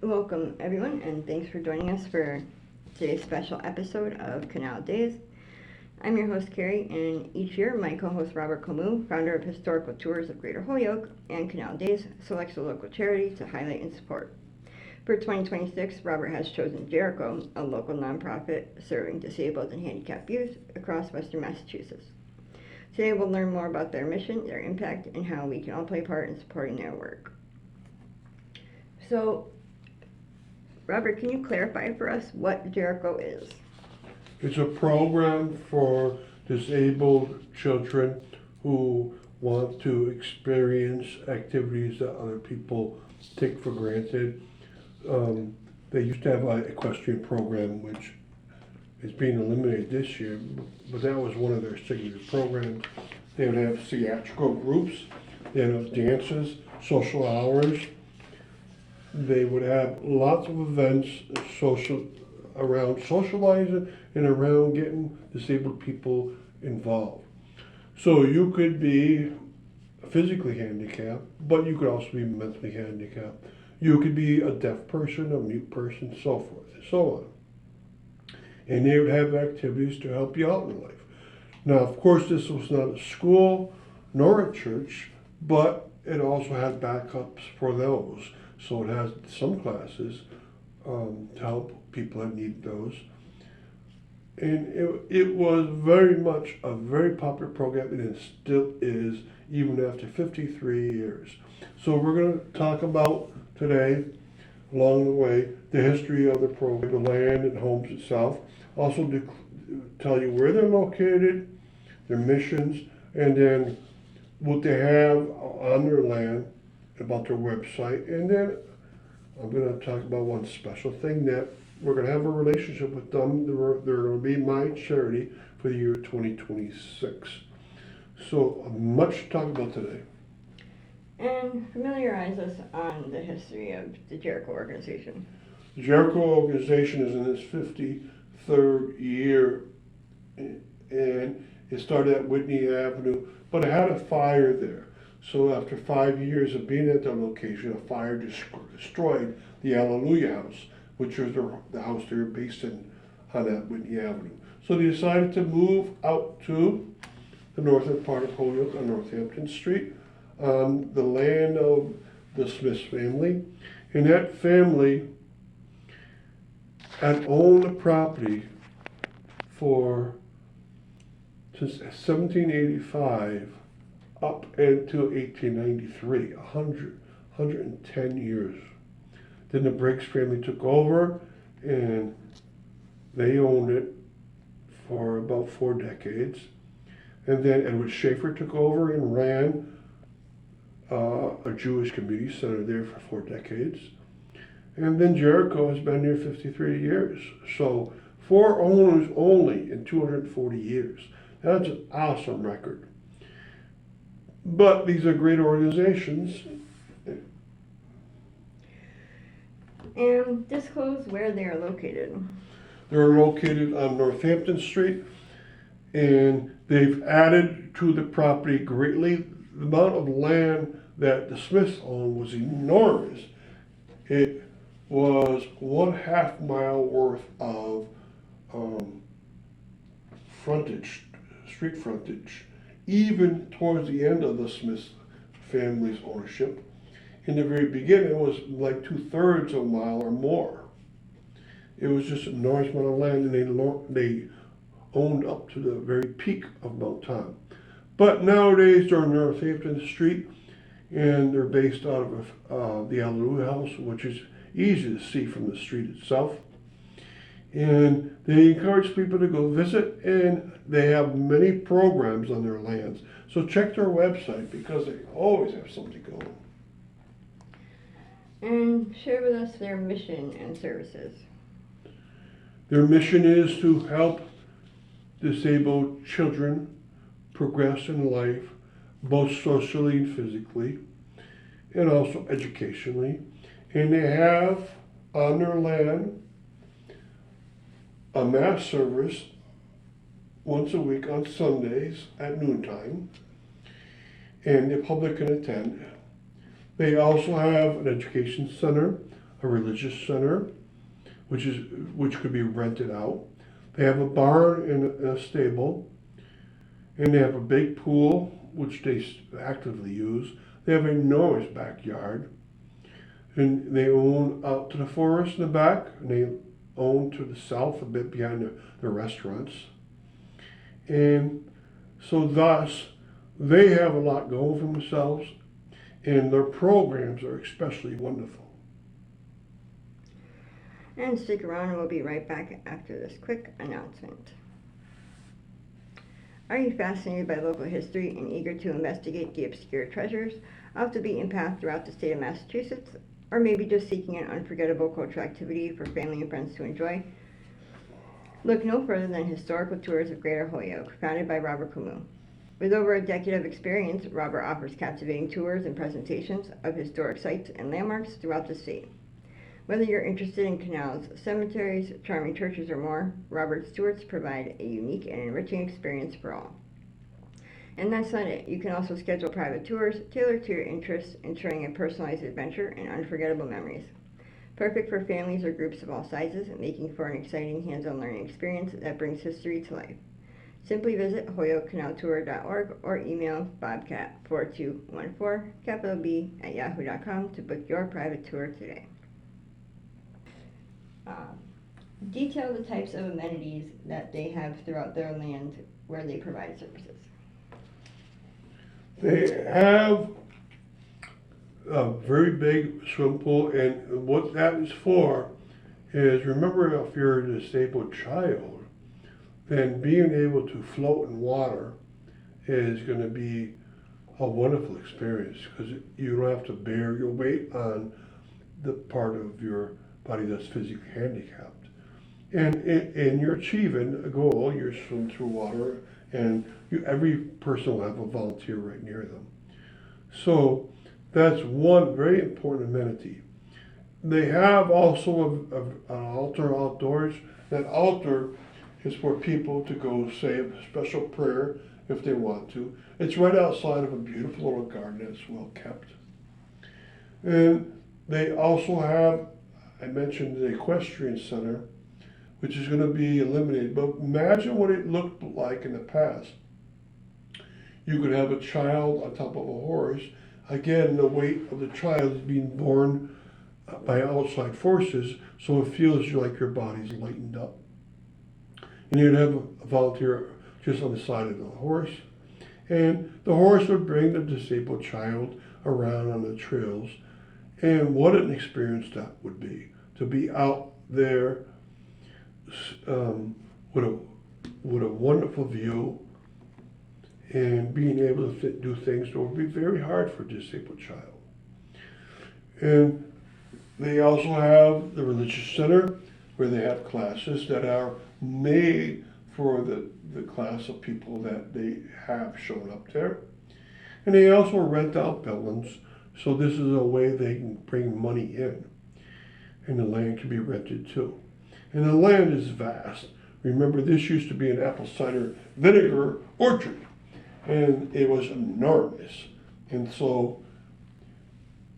Welcome, everyone, and thanks for joining us for today's special episode of Canal Days. I'm your host, Carrie, and each year my co-host Robert Camus, founder of Historical Tours of Greater Holyoke and Canal Days, selects a local charity to highlight and support. For 2026, Robert has chosen Jericho, a local nonprofit serving disabled and handicapped youth across western Massachusetts. Today we'll learn more about their mission, their impact, and how we can all play a part in supporting their work. So, Robert, can you clarify for us what Jericho is? It's a program for disabled children who want to experience activities that other people take for granted. They used to have an equestrian program, which is being eliminated this year, but that was one of their signature programs. They would have theatrical groups, they would have dances, social hours. They would have lots of events around socializing and around getting disabled people involved. So you could be physically handicapped, but you could also be mentally handicapped. You could be a deaf person, a mute person, so forth and so on. And they would have activities to help you out in life. Now, of course, this was not a school nor a church, but it also had backups for those. So it has some classes to help people that need those. And it was very much a very popular program, and it still is, even after 53 years. So we're going to talk about today, along the way, the history of the program, the land and homes itself. Also to tell you where they're located, their missions, and then what they have on their land, about their website, and then I'm going to talk about one special thing that we're going to have a relationship with them. They're going to be my charity for the year 2026. So much to talk about today. And familiarize us on the history of the Jericho organization. The Jericho organization is in its 53rd year, and it started at Whitney Avenue, but it had a fire there. So after 5 years of being at that location, a fire destroyed the Hallelujah House, which was the house they were based in on that Whitney Avenue. So they decided to move out to the northern part of Holyoke on Northampton Street, on the land of the Smith family. And that family had owned the property since 1785 up until 1893, 110 years. Then the Briggs family took over, and they owned it for about 4 decades. And then Edward Schaefer took over and ran a Jewish community center there for 4 decades. And then Jericho has been there 53 years. So 4 owners only in 240 years. That's an awesome record. But these are great organizations. And disclose where they are located. They're located on Northampton Street, and they've added to the property greatly. The amount of land that the Smiths owned was enormous. It was 1/2 mile worth of street frontage, even towards the end of the Smith family's ownership. In the very beginning, it was like 2/3 of a mile or more. It was just an enormous amount of land, and they owned up to the very peak of Mount Tom. But nowadays, they're on Northampton Street, and they're based out of the Hallelujah House, which is easy to see from the street itself. And they encourage people to go visit, and they have many programs on their lands. So check their website, because they always have something going. And share with us their mission and services. Their mission is to help disabled children progress in life, both socially and physically, and also educationally. And they have on their land a mass service once a week on Sundays at noontime, and the public can attend. They also have an education center a religious center, which could be rented out. They have a barn and a stable, and they have a big pool, which they actively use. They have an enormous backyard, and they own out to the forest in the back, and they own to the south a bit behind the restaurants. And so thus, they have a lot going for themselves, and their programs are especially wonderful. And stick around and we'll be right back after this quick announcement. Are you fascinated by local history and eager to investigate the obscure treasures off the beaten path throughout the state of Massachusetts? Or maybe just seeking an unforgettable cultural activity for family and friends to enjoy? Look no further than Historical Tours of Greater Holyoke, founded by Robert Camus. With over a decade of experience, Robert offers captivating tours and presentations of historic sites and landmarks throughout the state. Whether you're interested in canals, cemeteries, charming churches, or more, Robert's tours provide a unique and enriching experience for all. And that's not it. You can also schedule private tours tailored to your interests, ensuring a personalized adventure and unforgettable memories. Perfect for families or groups of all sizes, making for an exciting hands-on learning experience that brings history to life. Simply visit holyokecanaltour.org or email bobcat4214, to book your private tour today. Detail the types of amenities that they have throughout their land where they provide services. They have a very big swimming pool, and what that is for is, remember, if you're a disabled child, then being able to float in water is going to be a wonderful experience, because you don't have to bear your weight on the part of your body that's physically handicapped. And you're achieving a goal. You're swimming through water, and every person will have a volunteer right near them. So that's one very important amenity. They have also an altar outdoors. That altar is for people to go say a special prayer if they want to. It's right outside of a beautiful little garden that's well kept. And they also have, I mentioned, the equestrian center, which is going to be eliminated. But imagine what it looked like in the past. You could have a child on top of a horse. Again, the weight of the child is being borne by outside forces, so it feels like your body's lightened up. And you'd have a volunteer just on the side of the horse. And the horse would bring the disabled child around on the trails. And what an experience that would be, to be out there with a wonderful view and being able to do things that would be very hard for a disabled child. And they also have the religious center, where they have classes that are made for the class of people that they have shown up there. And they also rent out buildings, so this is a way they can bring money in. And the land can be rented too. And the land is vast. Remember, this used to be an apple cider vinegar orchard, and it was enormous. And so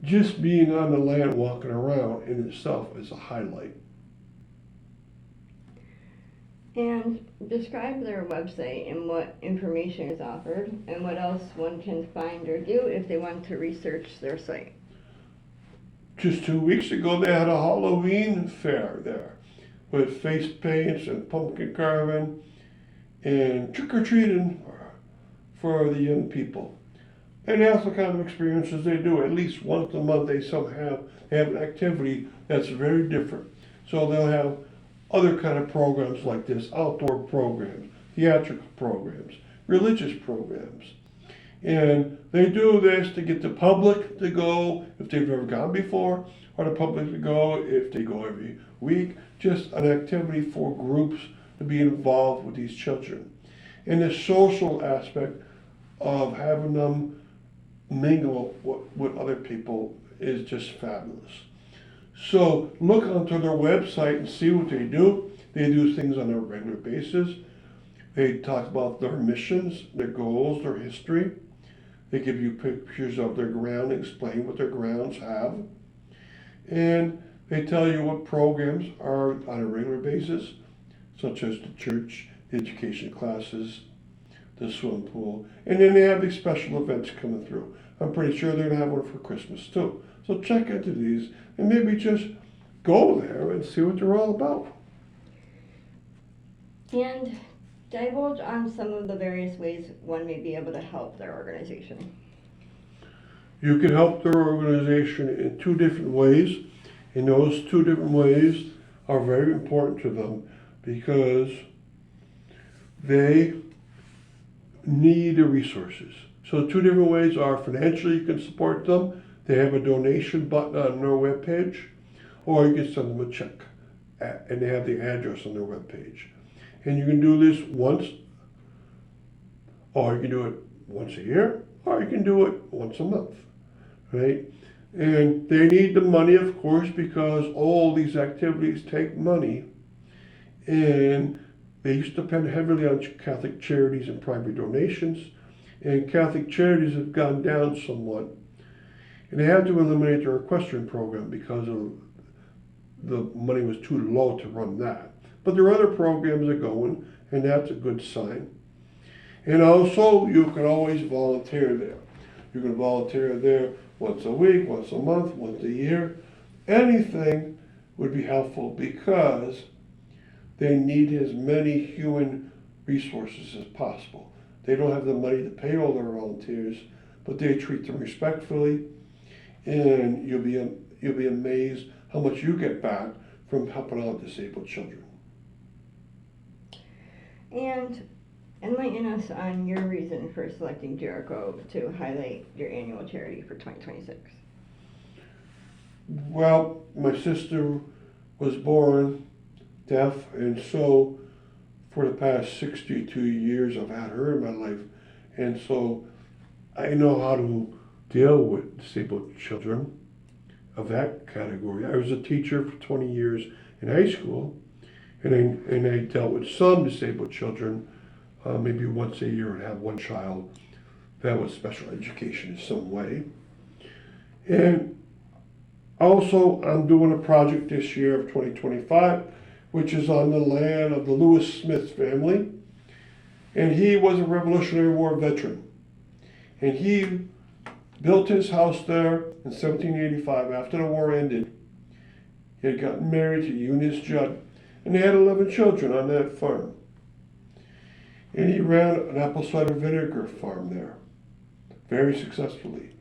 just being on the land, walking around in itself is a highlight. And describe their website and what information is offered and what else one can find or do if they want to research their site. Just 2 weeks ago, they had a Halloween fair there with face paints and pumpkin carving and trick-or-treating for the young people. And that's the kind of experiences they do. At least once a month they have an activity that's very different. So they'll have other kind of programs like this, outdoor programs, theatrical programs, religious programs. And they do this to get the public to go if they've never gone before, or the public to go if they go every week. Just an activity for groups to be involved with these children. And the social aspect of having them mingle with other people is just fabulous. So look onto their website and see what they do. They do things on a regular basis. They talk about their missions, their goals, their history. They give you pictures of their ground, explain what their grounds have. And They tell you what programs are on a regular basis, such as the church, the education classes, the swimming pool, and then they have these special events coming through. I'm pretty sure they're going to have one for Christmas too. So check into these and maybe just go there and see what they're all about. And divulge on some of the various ways one may be able to help their organization. You can help their organization in two different ways, and those two different ways are very important to them because they need the resources. So two different ways are financially you can support them. They have a donation button on their webpage, or you can send them a check, and they have the address on their webpage. And you can do this once, or you can do it once a year, or you can do it once a month, right? And they need the money, of course, because all these activities take money, and they used to depend heavily on Catholic charities and private donations, and Catholic charities have gone down somewhat. And they had to eliminate their equestrian program because of the money was too low to run that. But their other programs are going, and that's a good sign. And also, you can always volunteer there. You can volunteer there once a week, once a month, once a year. Anything would be helpful because they need as many human resources as possible. They don't have the money to pay all their volunteers, but they treat them respectfully, and you'll be amazed how much you get back from helping out disabled children. And enlighten us on your reason for selecting Jericho to highlight your annual charity for 2026. Well, my sister was born deaf, and so for the past 62 years I've had her in my life, and so I know how to deal with disabled children of that category. I was a teacher for 20 years in high school, and I dealt with some disabled children. Maybe once a year I'd have one child that was special education in some way. And also I'm doing a project this year of 2025, which is on the land of the Lewis Smith family. And he was a Revolutionary War veteran. And he built his house there in 1785 after the war ended. He had gotten married to Eunice Judd, and they had 11 children on that farm. And he ran an apple cider vinegar farm there, very successfully.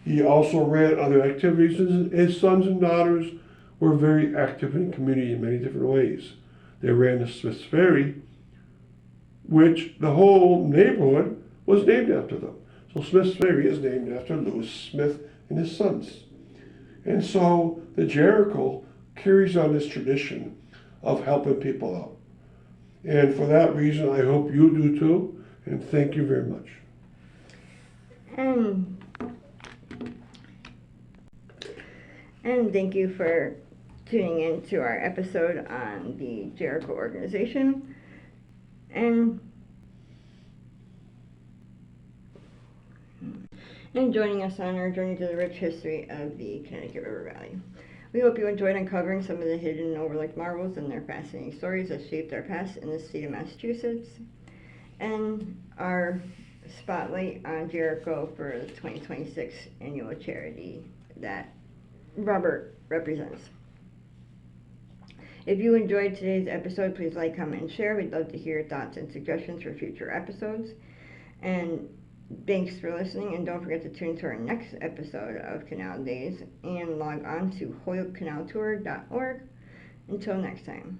He also ran other activities, and his sons and daughters were very active in the community in many different ways. They ran the Smith's Ferry, which the whole neighborhood was named after them. So Smith's Ferry is named after Lewis Smith and his sons. And so the Jericho carries on this tradition of helping people out. And for that reason, I hope you do too, and thank you very much. And thank you for tuning in to our episode on the Jericho organization. And joining us on our journey to the rich history of the Connecticut River Valley. We hope you enjoyed uncovering some of the hidden and overlooked marvels and their fascinating stories that shaped our past in the state of Massachusetts, and our spotlight on Jericho for the 2026 annual charity that Robert represents. If you enjoyed today's episode, please like, comment, and share. We'd love to hear your thoughts and suggestions for future episodes. And thanks for listening, and don't forget to tune to our next episode of Canal Days and log on to holyokecanaltour.org. Until next time.